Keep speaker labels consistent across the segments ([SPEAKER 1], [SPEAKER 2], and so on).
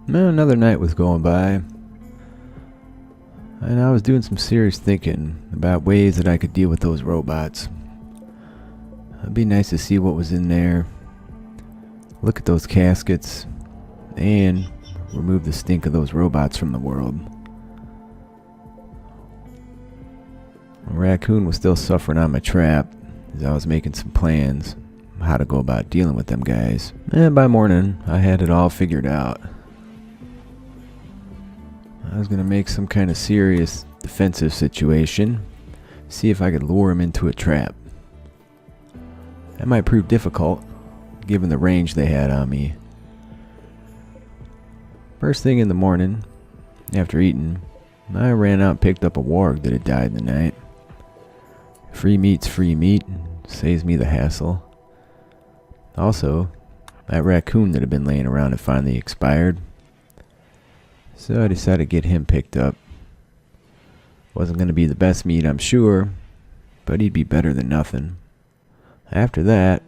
[SPEAKER 1] Well, another night was going by, and I was doing some serious thinking about ways that I could deal with those robots. It'd be nice to see what was in there, look at those caskets, and remove the stink of those robots from the world. A raccoon was still suffering on my trap as I was making some plans on how to go about dealing with them guys. And by morning, I had it all figured out. I was going to make some kind of serious defensive situation, see if I could lure him into a trap. That might prove difficult, given the range they had on me. First thing in the morning, after eating, I ran out and picked up a warg that had died in the night. Free meat's free meat, saves me the hassle. Also, that raccoon that had been laying around had finally expired, so I decided to get him picked up. Wasn't going to be the best meat, I'm sure, but he'd be better than nothing. After that,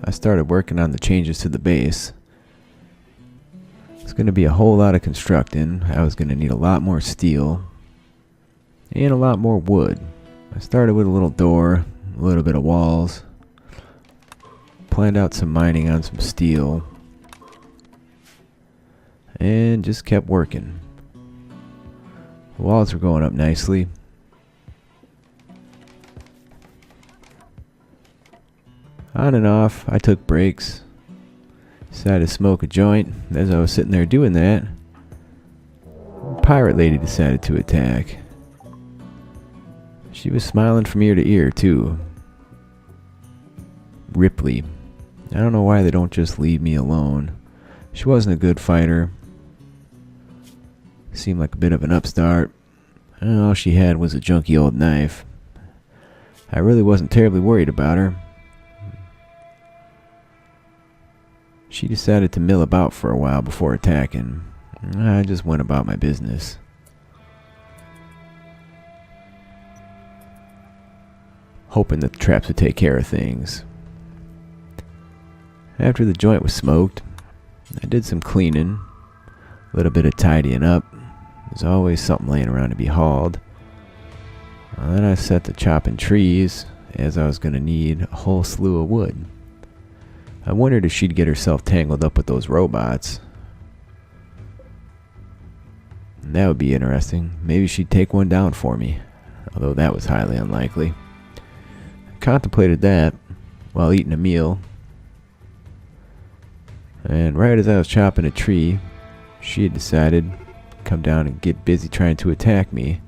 [SPEAKER 1] I started working on the changes to the base. It's going to be a whole lot of constructing. I was going to need a lot more steel and a lot more wood. I started with a little door, a little bit of walls, planned out some mining on some steel, and just kept working. The walls were going up nicely. On and off, I took breaks. Decided to smoke a joint. As I was sitting there doing that, a pirate lady decided to attack. She was smiling from ear to ear, too. Ripley. I don't know why they don't just leave me alone. She wasn't a good fighter. Seemed like a bit of an upstart. And all she had was a junky old knife. I really wasn't terribly worried about her. She decided to mill about for a while before attacking. I just went about my business. Hoping that the traps would take care of things. After the joint was smoked, I did some cleaning, a little bit of tidying up. There's always something laying around to be hauled. Then I set to chopping trees, as I was going to need a whole slew of wood. I wondered if she'd get herself tangled up with those robots. And that would be interesting. Maybe she'd take one down for me, although that was highly unlikely. I contemplated that while eating a meal, and right as I was chopping a tree, she had decided to come down and get busy trying to attack me.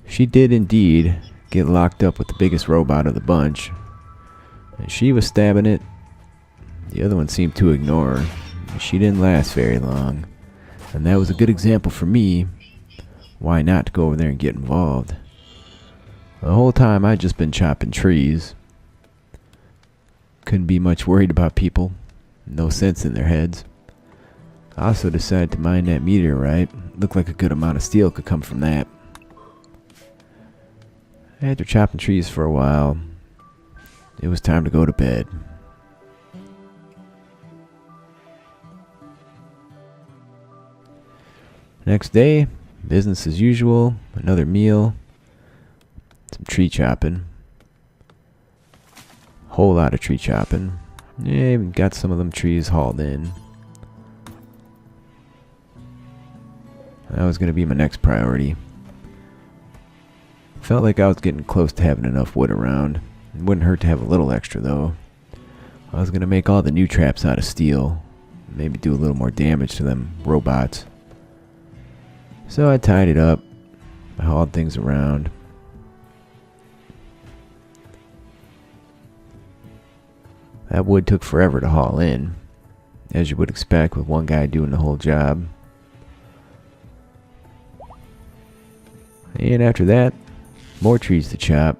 [SPEAKER 1] She did indeed get locked up with the biggest robot of the bunch, and she was stabbing it. The other one seemed to ignore her. She didn't last very long, and that was a good example for me why not to go over there and get involved. The whole time I'd just been chopping trees. Couldn't be much worried about people. No sense in their heads. I also decided to mine that meteorite. Looked like a good amount of steel could come from that. After chopping trees for a while, it was time to go to bed. Next day, business as usual, another meal, some tree chopping. Whole lot of tree chopping. Yeah, even got some of them trees hauled in. That was going to be my next priority. Felt like I was getting close to having enough wood around. It wouldn't hurt to have a little extra though. I was going to make all the new traps out of steel. Maybe do a little more damage to them robots. So I tied it up. I hauled things around. That wood took forever to haul in, as you would expect with one guy doing the whole job. And after that, more trees to chop.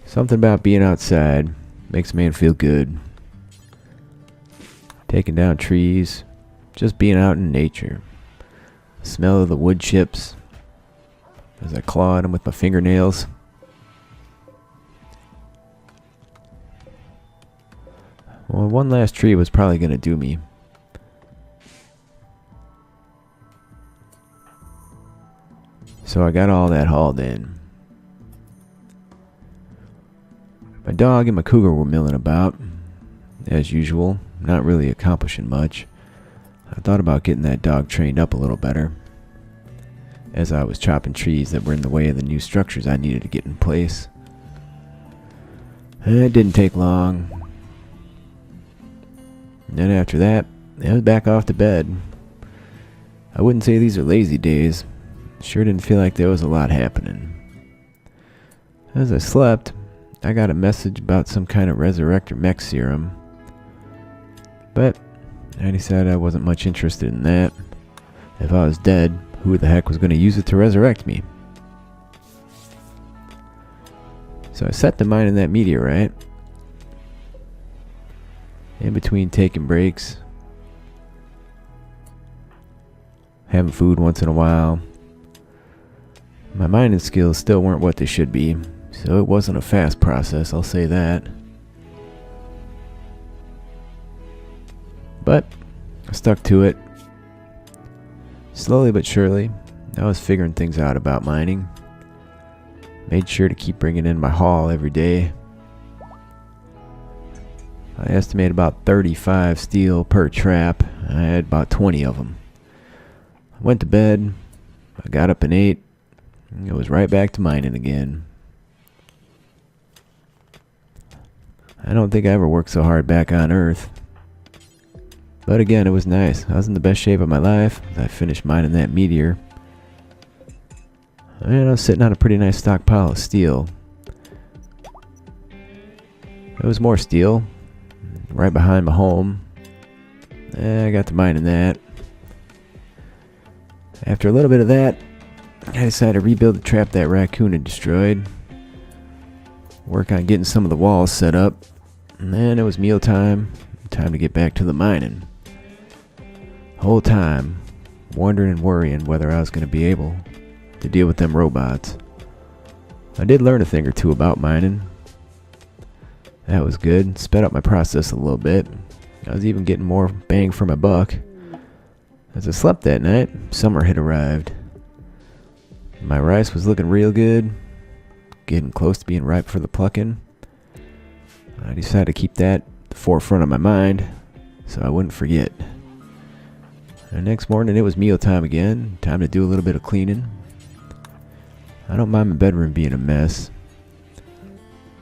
[SPEAKER 1] Something about being outside makes a man feel good. Taking down trees, just being out in nature. The smell of the wood chips as I claw at them with my fingernails. Well, one last tree was probably going to do me. So I got all that hauled in. My dog and my cougar were milling about, as usual, not really accomplishing much. I thought about getting that dog trained up a little better, as I was chopping trees that were in the way of the new structures I needed to get in place. And it didn't take long. And then after that, I was back off to bed. I wouldn't say these are lazy days. Sure didn't feel like there was a lot happening. As I slept, I got a message about some kind of resurrector mech serum. But I decided I wasn't much interested in that. If I was dead, who the heck was going to use it to resurrect me? So I set to mining that meteorite. In between taking breaks, having food once in a while. My mining skills still weren't what they should be, so it wasn't a fast process, I'll say that. But I stuck to it. Slowly but surely, I was figuring things out about mining. Made sure to keep bringing in my haul every day. I estimate about 35 steel per trap. I had about 20 of them. I went to bed. I got up and ate. It was right back to mining again. I don't think I ever worked so hard back on Earth. But again, it was nice. I was in the best shape of my life. I finished mining that meteor. And I was sitting on a pretty nice stockpile of steel. There was more steel right behind my home. I got to mining that. After a little bit of that, I decided to rebuild the trap that raccoon had destroyed. Work on getting some of the walls set up. And then it was mealtime. Time to get back to the mining. Whole time, wondering and worrying whether I was going to be able to deal with them robots. I did learn a thing or two about mining. That was good. Sped up my process a little bit. I was even getting more bang for my buck. As I slept that night, summer had arrived. My rice was looking real good, getting close to being ripe for the plucking. I decided to keep that at the forefront of my mind so I wouldn't forget. The next morning it was mealtime again, time to do a little bit of cleaning. I don't mind my bedroom being a mess,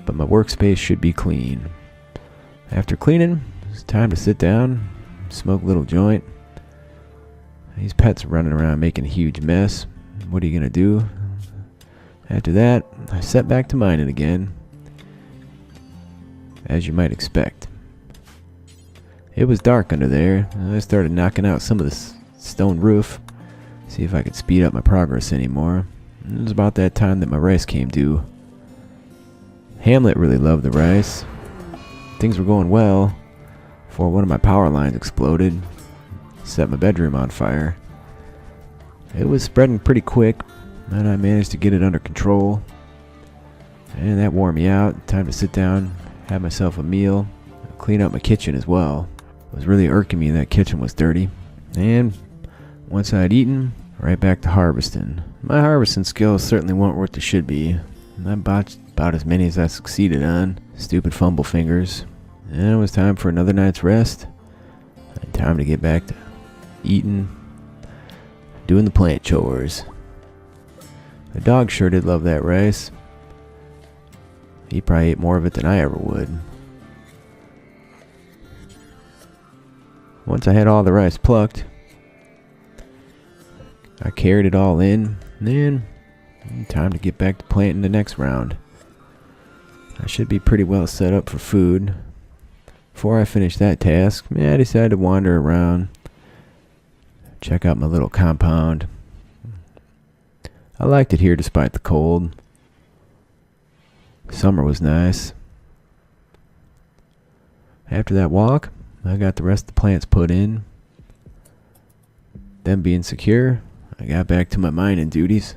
[SPEAKER 1] but my workspace should be clean. After cleaning, it's time to sit down, smoke a little joint. These pets are running around making a huge mess. What are you gonna do? After that, I sat back to mining again, as you might expect. It was dark under there. I started knocking out some of the stone roof, see if I could speed up my progress anymore. It was about that time that my rice came due. Hamlet really loved the rice. Things were going well before one of my power lines exploded, set my bedroom on fire. It was spreading pretty quick, and I managed to get it under control. And that wore me out. Time to sit down, have myself a meal, clean up my kitchen as well. It was really irking me that kitchen was dirty. And once I'd eaten, right back to harvesting. My harvesting skills certainly weren't what they should be. I botched about as many as I succeeded on. Stupid fumble fingers. And it was time for another night's rest. And time to get back to eating, doing the plant chores. The dog sure did love that rice. He probably ate more of it than I ever would. Once I had all the rice plucked, I carried it all in, and then time to get back to planting the next round. I should be pretty well set up for food. Before I finished that task, I decided to wander around, check out my little compound. I liked it here despite the cold. Summer was nice. After that walk, I got the rest of the plants put in. Them being secure, I got back to my mining duties.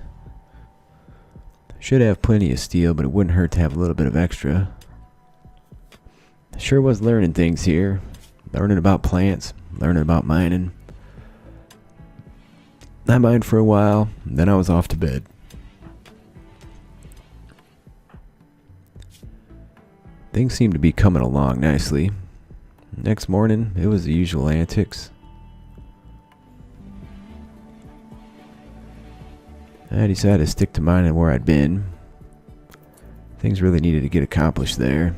[SPEAKER 1] Should have plenty of steel, but it wouldn't hurt to have a little bit of extra. Sure was learning things here. Learning about plants, learning about mining. I mined for a while, then I was off to bed. Things seemed to be coming along nicely. Next morning, it was the usual antics. I decided to stick to mining where I'd been. Things really needed to get accomplished there.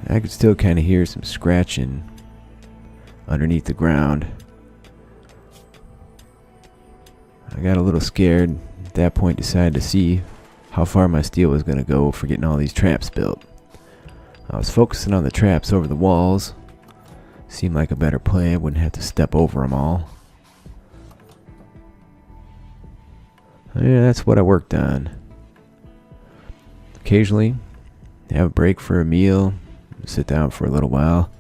[SPEAKER 1] I could still kind of hear some scratching underneath the ground. I got a little scared. At that point, decided to see how far my steel was going to go for getting all these traps built. I was focusing on the traps over the walls. Seemed like a better play. I wouldn't have to step over them all. Yeah, that's what I worked on. Occasionally, have a break for a meal, sit down for a little while.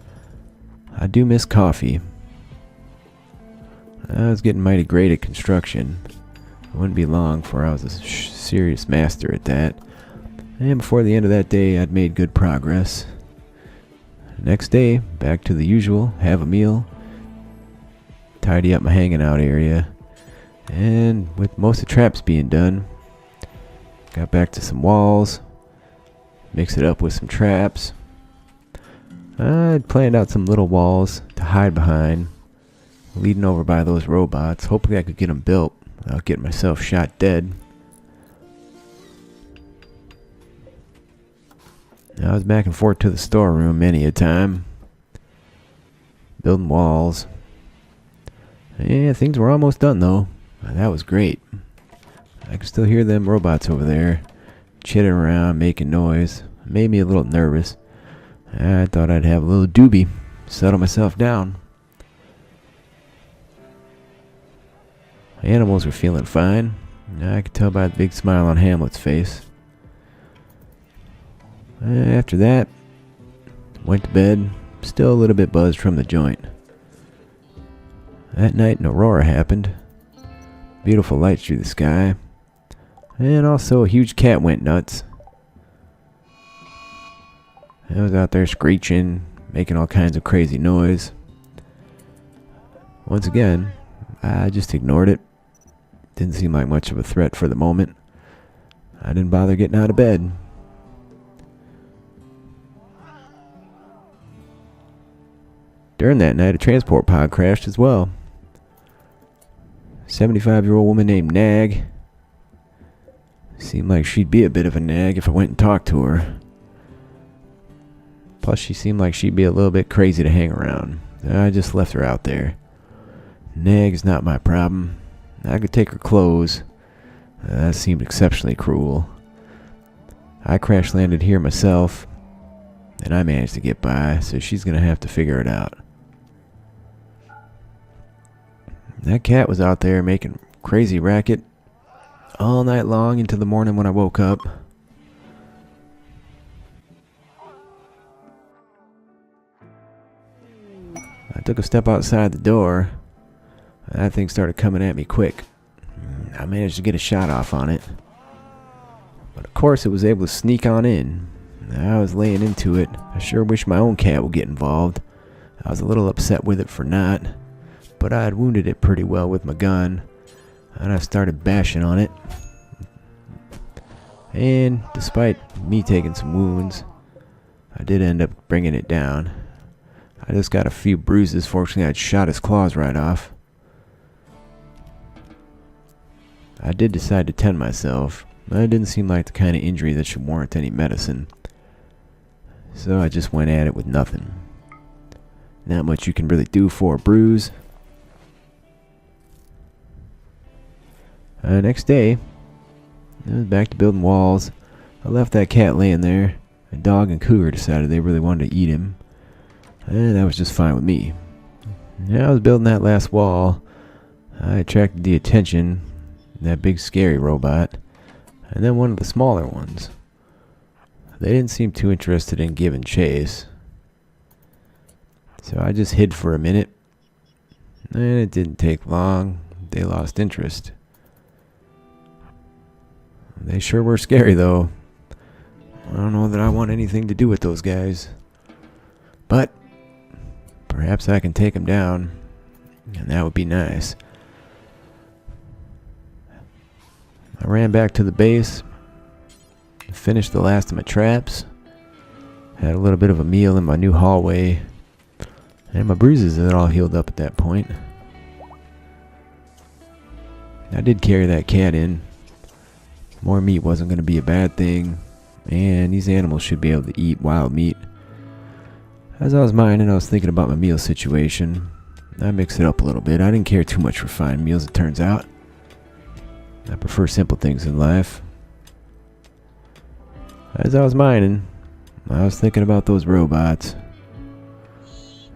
[SPEAKER 1] I do miss coffee. I was getting mighty great at construction. It wouldn't be long before I was a serious master at that. And before the end of that day, I'd made good progress. Next day, back to the usual, have a meal, tidy up my hanging out area, and with most of the traps being done, got back to some walls, mix it up with some traps. I'd planned out some little walls to hide behind, leading over by those robots. Hopefully I could get them built without getting myself shot dead. I was back and forth to the storeroom many a time, building walls. Yeah, things were almost done though. That was great. I could still hear them robots over there, chittering around, making noise. It made me a little nervous. I thought I'd have a little doobie, settle myself down. Animals were feeling fine. I could tell by the big smile on Hamlet's face. After that, went to bed, still a little bit buzzed from the joint. That night an aurora happened. Beautiful lights through the sky. And also a huge cat went nuts. I was out there screeching, making all kinds of crazy noise. Once again, I just ignored it. Didn't seem like much of a threat for the moment. I didn't bother getting out of bed. During that night, a transport pod crashed as well. 75-year-old woman named Nag. Seemed like she'd be a bit of a nag if I went and talked to her. Plus, she seemed like she'd be a little bit crazy to hang around. I just left her out there. Nag's not my problem. I could take her clothes. That seemed exceptionally cruel. I crash landed here myself, and I managed to get by, so she's gonna have to figure it out. That cat was out there making crazy racket all night long into the morning when I woke up. I took a step outside the door. That thing started coming at me quick. I managed to get a shot off on it. But of course it was able to sneak on in. I was laying into it. I sure wish my own cat would get involved. I was a little upset with it for not. But I had wounded it pretty well with my gun. And I started bashing on it. And despite me taking some wounds, I did end up bringing it down. I just got a few bruises. Fortunately, I'd shot his claws right off. I did decide to tend myself. But it didn't seem like the kind of injury that should warrant any medicine. So I just went at it with nothing. Not much you can really do for a bruise. Next day, I was back to building walls. I left that cat laying there. A dog and cougar decided they really wanted to eat him. And that was just fine with me. I was building that last wall. I attracted the attention of that big scary robot. And then one of the smaller ones. They didn't seem too interested in giving chase. So I just hid for a minute. And it didn't take long. They lost interest. They sure were scary though. I don't know that I want anything to do with those guys. But perhaps I can take him down, and that would be nice. I ran back to the base, finished the last of my traps, had a little bit of a meal in my new hallway, and my bruises had all healed up at that point. I did carry that cat in. More meat wasn't going to be a bad thing, and these animals should be able to eat wild meat. As I was mining, I was thinking about my meal situation. I mixed it up a little bit. I didn't care too much for fine meals, it turns out. I prefer simple things in life. As I was mining, I was thinking about those robots.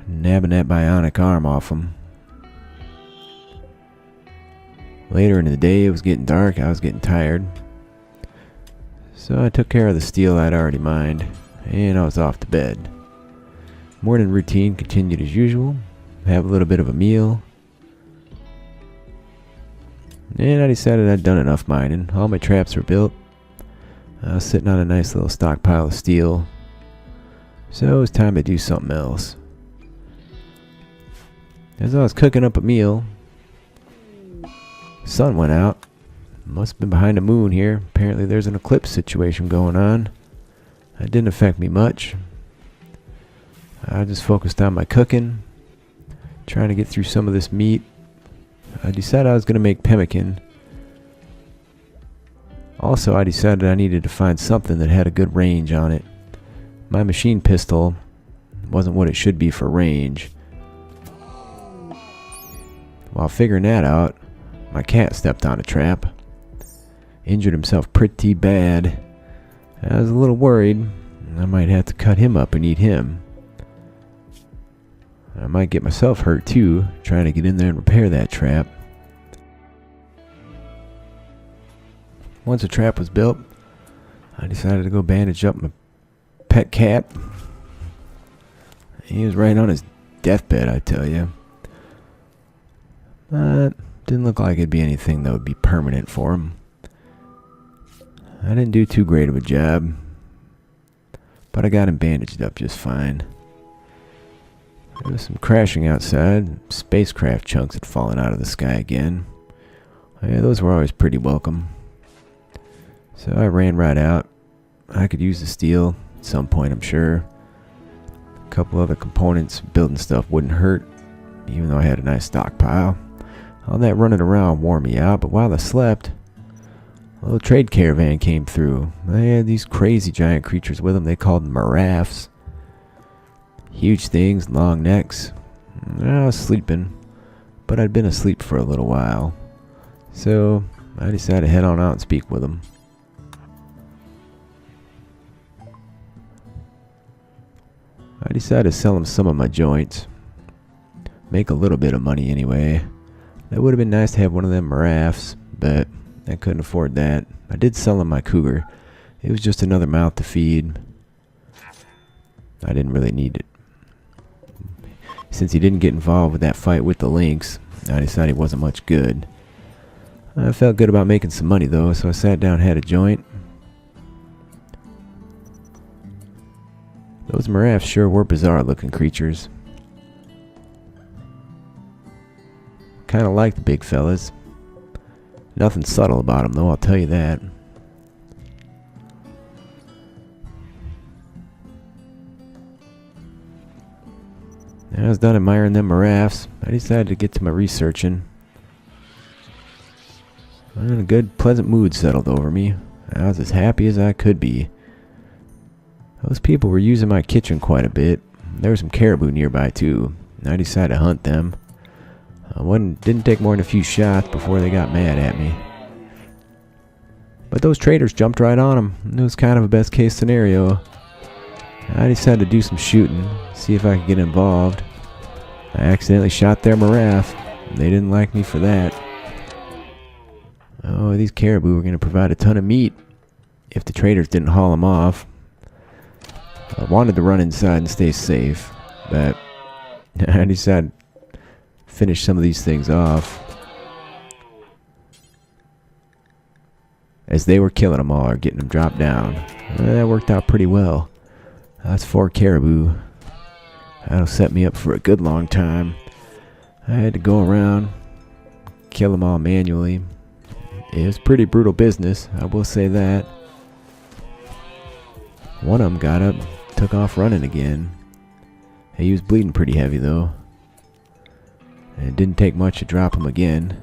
[SPEAKER 1] Nabbing that bionic arm off them. Later in the day, it was getting dark. I was getting tired. So I took care of the steel I'd already mined, and I was off to bed. Morning routine continued as usual. Have a little bit of a meal. And I decided I'd done enough mining. All my traps were built. I was sitting on a nice little stockpile of steel. So it was time to do something else. As I was cooking up a meal, the sun went out. Must have been behind the moon here. Apparently there's an eclipse situation going on. That didn't affect me much. I just focused on my cooking, trying to get through some of this meat. I decided I was going to make pemmican. Also, I decided I needed to find something that had a good range on it. My machine pistol wasn't what it should be for range. While figuring that out, my cat stepped on a trap. Injured himself pretty bad. I was a little worried. I might have to cut him up and eat him. I might get myself hurt too, trying to get in there and repair that trap. Once the trap was built, I decided to go bandage up my pet cat. He was right on his deathbed, I tell you. But didn't look like it'd be anything that would be permanent for him. I didn't do too great of a job, but I got him bandaged up just fine. There was some crashing outside. Spacecraft chunks had fallen out of the sky again. Yeah, those were always pretty welcome. So I ran right out. I could use the steel at some point, I'm sure. A couple other components, building stuff wouldn't hurt, even though I had a nice stockpile. All that running around wore me out, but while I slept, a little trade caravan came through. They had these crazy giant creatures with them. They called them giraffes. Huge things, long necks. I was sleeping, but I'd been asleep for a little while. So I decided to head on out and speak with them. I decided to sell them some of my joints. Make a little bit of money anyway. That would have been nice to have one of them giraffes, but I couldn't afford that. I did sell him my cougar. It was just another mouth to feed. I didn't really need it. Since he didn't get involved with that fight with the lynx, I decided he wasn't much good. I felt good about making some money though, so I sat down and had a joint. Those giraffes sure were bizarre looking creatures. Kinda like the big fellas. Nothing subtle about them though, I'll tell you that. When I was done admiring them giraffes, I decided to get to my researching. And a good, pleasant mood settled over me. I was as happy as I could be. Those people were using my kitchen quite a bit. There were some caribou nearby too. I decided to hunt them. Didn't take more than a few shots before they got mad at me. But those traders jumped right on them. It was kind of a best case scenario. I decided to do some shooting, see if I could get involved. I accidentally shot their giraffe. They didn't like me for that. Oh, these caribou were going to provide a ton of meat if the traders didn't haul them off. I wanted to run inside and stay safe, but I decided to finish some of these things off. As they were killing them all or getting them dropped down. That worked out pretty well. That's 4 caribou. That'll set me up for a good long time. I had to go around, kill them all manually. It was pretty brutal business, I will say that. One of them got up, took off running again. He was bleeding pretty heavy though. And it didn't take much to drop him again.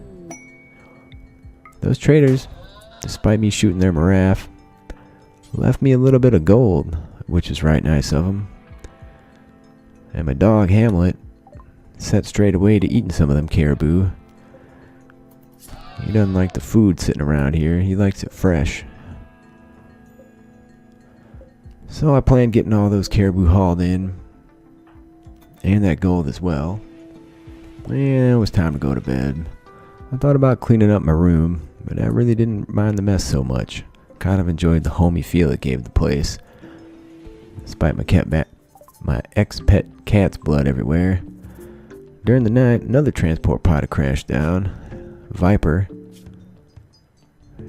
[SPEAKER 1] Those traders, despite me shooting their Maraf, left me a little bit of gold, which is right nice of them. And my dog Hamlet set straight away to eating some of them caribou. He doesn't like the food sitting around here. He likes it fresh. So I planned getting all those caribou hauled in. And that gold as well. And it was time to go to bed. I thought about cleaning up my room, but I really didn't mind the mess so much. Kind of enjoyed the homey feel it gave the place. Despite my ex-pet cat's blood everywhere. During the night, another transport pod had crashed down. Viper.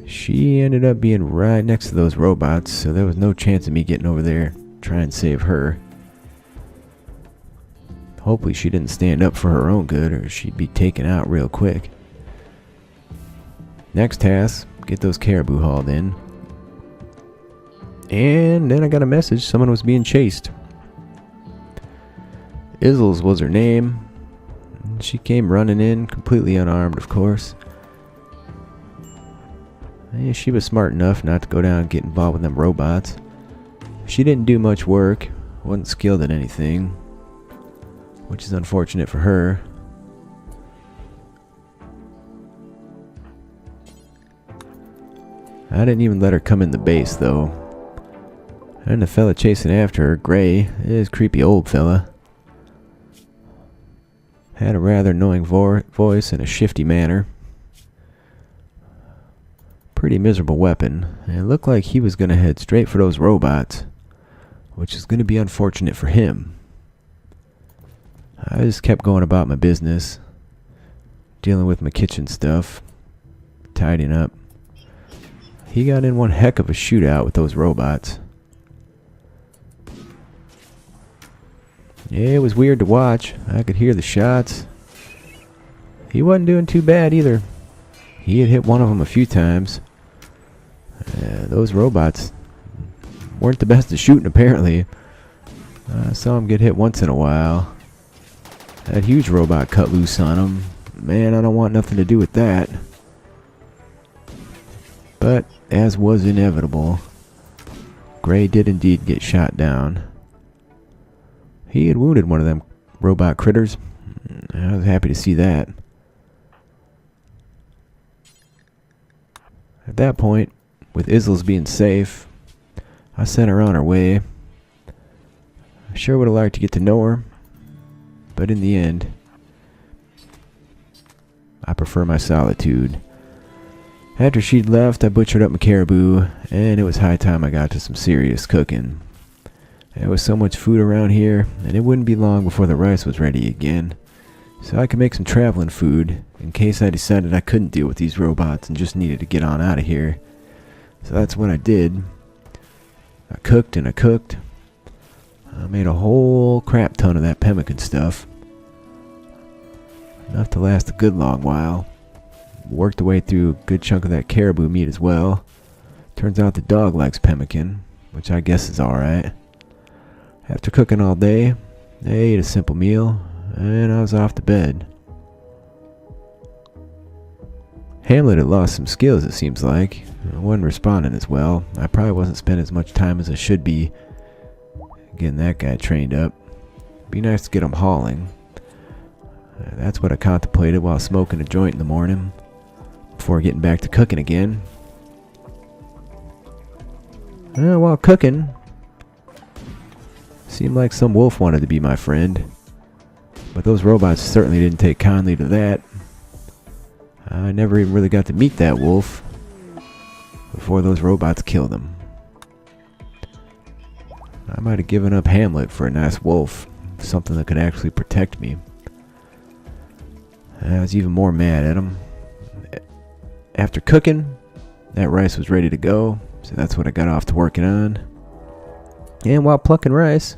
[SPEAKER 1] She ended up being right next to those robots, so there was no chance of me getting over there trying and save her. Hopefully she didn't stand up for her own good, or she'd be taken out real quick. Next task, get those caribou hauled in. And then I got a message, someone was being chased. Izzles was her name. She came running in, completely unarmed, of course. And she was smart enough not to go down and get involved with them robots. She didn't do much work, wasn't skilled at anything, which is unfortunate for her. I didn't even let her come in the base, though. And the fella chasing after her, Gray, is a creepy old fella. Had a rather annoying voice and a shifty manner. Pretty miserable weapon. And it looked like he was going to head straight for those robots, which is going to be unfortunate for him. I just kept going about my business, dealing with my kitchen stuff, tidying up. He got in one heck of a shootout with those robots. Yeah, it was weird to watch. I could hear the shots. He wasn't doing too bad either. He had hit one of them a few times. Those robots weren't the best at shooting, apparently. I saw him get hit once in a while. That huge robot cut loose on him. Man, I don't want nothing to do with that. But, as was inevitable, Gray did indeed get shot down. He had wounded one of them robot critters. I was happy to see that. At that point, with Izzles being safe, I sent her on her way. I sure would have liked to get to know her, but in the end, I prefer my solitude. After she'd left, I butchered up my caribou, and it was high time I got to some serious cooking. There was so much food around here, and it wouldn't be long before the rice was ready again. So I could make some traveling food, in case I decided I couldn't deal with these robots and just needed to get on out of here. So that's what I did. I cooked and I cooked. I made a whole crap ton of that pemmican stuff. Enough to last a good long while. Worked the way through a good chunk of that caribou meat as well. Turns out the dog likes pemmican, which I guess is alright. After cooking all day, I ate a simple meal, and I was off to bed. Hamlet had lost some skills, it seems like. I wasn't responding as well. I probably wasn't spending as much time as I should be getting that guy trained up. Be nice to get him hauling. That's what I contemplated while smoking a joint in the morning, before getting back to cooking again. While cooking, seemed like some wolf wanted to be my friend, but those robots certainly didn't take kindly to that. I never even really got to meet that wolf before those robots killed him. I might have given up Hamlet for a nice wolf, something that could actually protect me. I was even more mad at him. After cooking, that rice was ready to go, so that's what I got off to working on. And while plucking rice,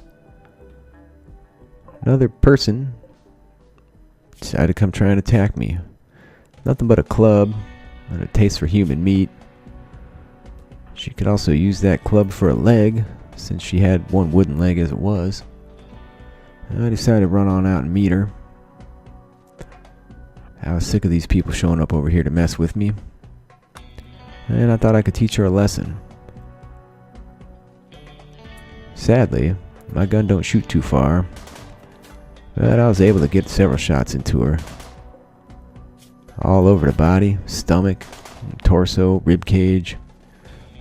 [SPEAKER 1] Another person decided to come try and attack me. Nothing but a club and a taste for human meat. She could also use that club for a leg, since she had one wooden leg as it was. I decided to run on out and meet her. I was sick of these people showing up over here to mess with me, and I thought I could teach her a lesson. Sadly, my gun don't shoot too far, but I was able to get several shots into her. All over the body, stomach, torso, rib cage.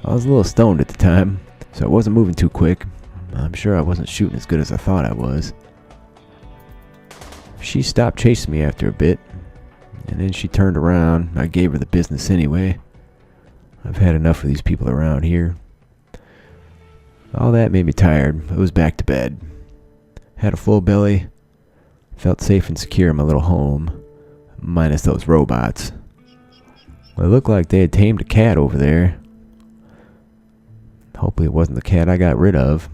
[SPEAKER 1] I was a little stoned at the time, so I wasn't moving too quick. I'm sure I wasn't shooting as good as I thought I was. She stopped chasing me after a bit, and then she turned around. I gave her the business anyway. I've had enough of these people around here. All that made me tired. I was back to bed. Had a full belly. Felt safe and secure in my little home, minus those robots. Well, it looked like they had tamed a cat over there. Hopefully it wasn't the cat I got rid of.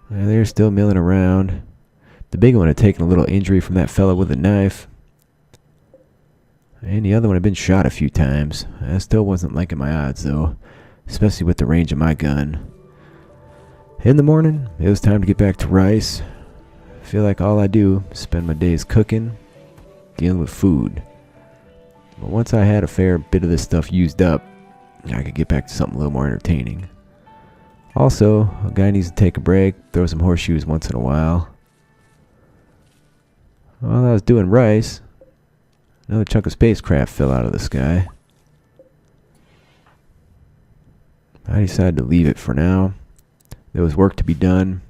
[SPEAKER 1] They're still milling around. The big one had taken a little injury from that fella with a knife. And the other one had been shot a few times. I still wasn't liking my odds though, especially with the range of my gun. In the morning, it was time to get back to rice. I feel like all I do is spend my days cooking, dealing with food. But once I had a fair bit of this stuff used up, I could get back to something a little more entertaining. Also, a guy needs to take a break, throw some horseshoes once in a while. While I was doing rice, another chunk of spacecraft fell out of the sky. I decided to leave it for now. There was work to be done.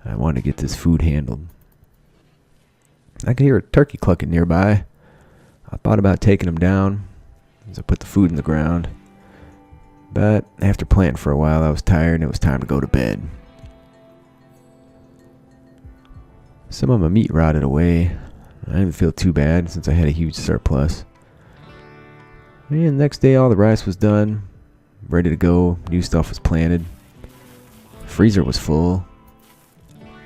[SPEAKER 1] I wanted to get this food handled. I could hear a turkey clucking nearby. I thought about taking him down as I put the food in the ground. But after planting for a while, I was tired and it was time to go to bed. Some of my meat rotted away. I didn't feel too bad since I had a huge surplus. And the next day all the rice was done, ready to go, new stuff was planted. The freezer was full,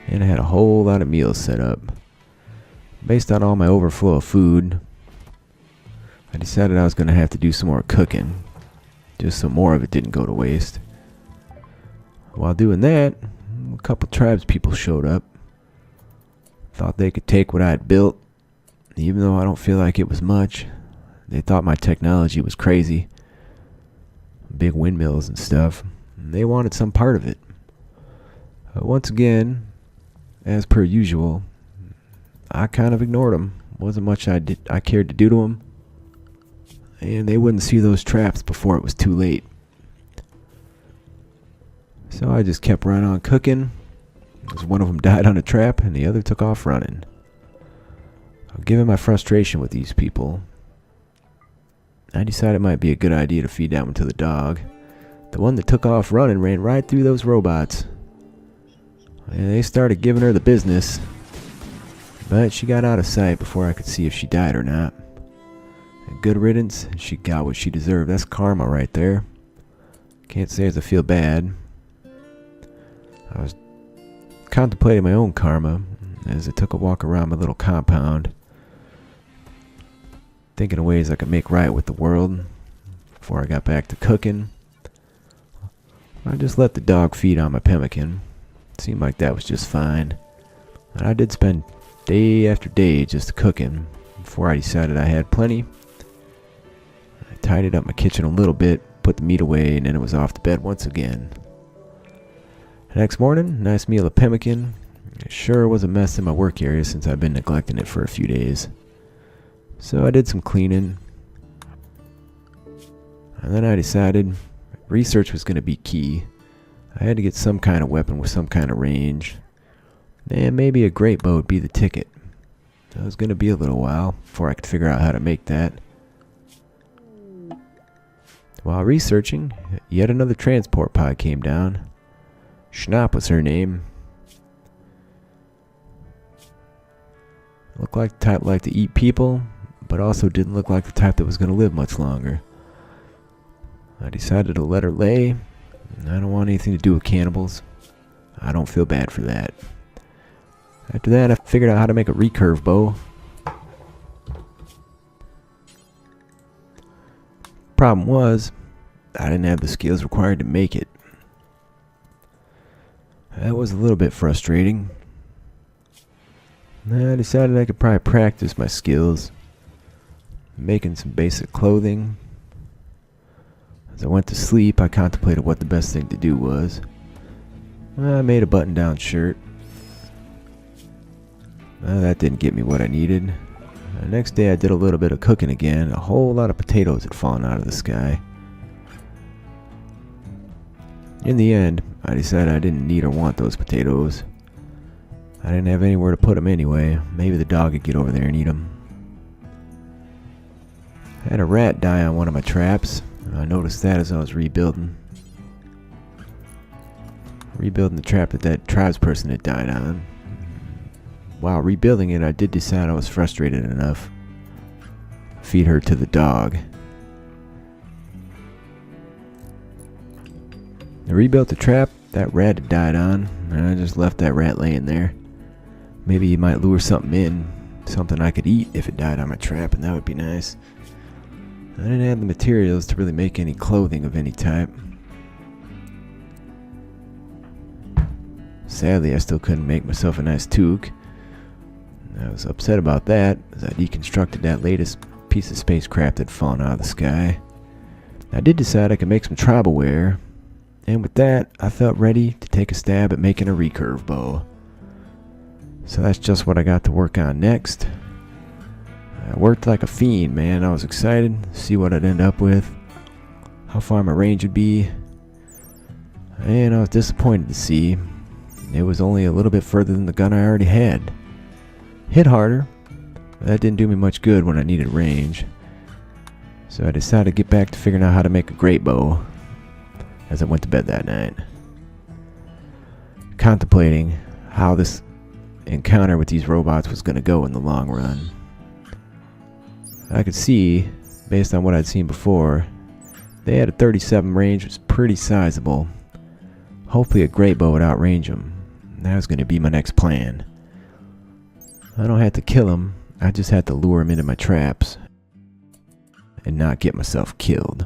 [SPEAKER 1] and I had a whole lot of meals set up. Based on all my overflow of food, I decided I was going to have to do some more cooking, just so more of it didn't go to waste. While doing that, a couple tribes people showed up. Thought they could take what I had built, even though I don't feel like it was much. They thought my technology was crazy. Big windmills and stuff. And they wanted some part of it. Once again, as per usual, I kind of ignored them. Wasn't much I cared to do to them. And they wouldn't see those traps before it was too late. So I just kept right on cooking. As one of them died on a trap and the other took off running. Given my frustration with these people, I decided it might be a good idea to feed that one to the dog. The one that took off running ran right through those robots. And they started giving her the business. But she got out of sight before I could see if she died or not. And good riddance, she got what she deserved. That's karma right there. Can't say as I feel bad. I was contemplating my own karma as I took a walk around my little compound, thinking of ways I could make right with the world. Before I got back to cooking, I just let the dog feed on my pemmican. Seemed like that was just fine. And I did spend day after day just cooking before I decided I had plenty. I tidied up my kitchen a little bit, put the meat away, and then it was off to bed once again. Next morning, nice meal of pemmican. It sure was a mess in my work area since I've been neglecting it for a few days. So I did some cleaning. And then I decided research was going to be key. I had to get some kind of weapon with some kind of range. And maybe a great bow would be the ticket. It was going to be a little while before I could figure out how to make that. While researching, yet another transport pod came down. Schnapp was her name. Looked like the type liked to eat people, but also didn't look like the type that was going to live much longer. I decided to let her lay. I don't want anything to do with cannibals. I don't feel bad for that. After that, I figured out how to make a recurve bow. Problem was, I didn't have the skills required to make it. That was a little bit frustrating. I decided I could probably practice my skills, making some basic clothing. As I went to sleep, I contemplated what the best thing to do was. I made a button-down shirt. That didn't get me what I needed. The next day I did a little bit of cooking again. A whole lot of potatoes had fallen out of the sky. In the end, I decided I didn't need or want those potatoes. I didn't have anywhere to put them anyway. Maybe the dog could get over there and eat them. I had a rat die on one of my traps. I noticed that as I was rebuilding the trap that tribes person had died on. While rebuilding it, I did decide I was frustrated enough to feed her to the dog. I rebuilt the trap that rat had died on, and I just left that rat laying there. Maybe you might lure something in, something I could eat if it died on my trap, and that would be nice. I didn't have the materials to really make any clothing of any type. Sadly, I still couldn't make myself a nice toque. I was upset about that as I deconstructed that latest piece of spacecraft that had fallen out of the sky. I did decide I could make some tribal wear, and with that, I felt ready to take a stab at making a recurve bow. So that's just what I got to work on next. I worked like a fiend, man. I was excited to see what I'd end up with, how far my range would be, and I was disappointed to see it was only a little bit further than the gun I already had. Hit harder, but that didn't do me much good when I needed range. So I decided to get back to figuring out how to make a great bow as I went to bed that night, contemplating how this encounter with these robots was going to go in the long run. I could see, based on what I'd seen before, they had a 37 range, which was pretty sizable. Hopefully a great bow would outrange them. That was going to be my next plan. I don't have to kill them, I just had to lure them into my traps and not get myself killed.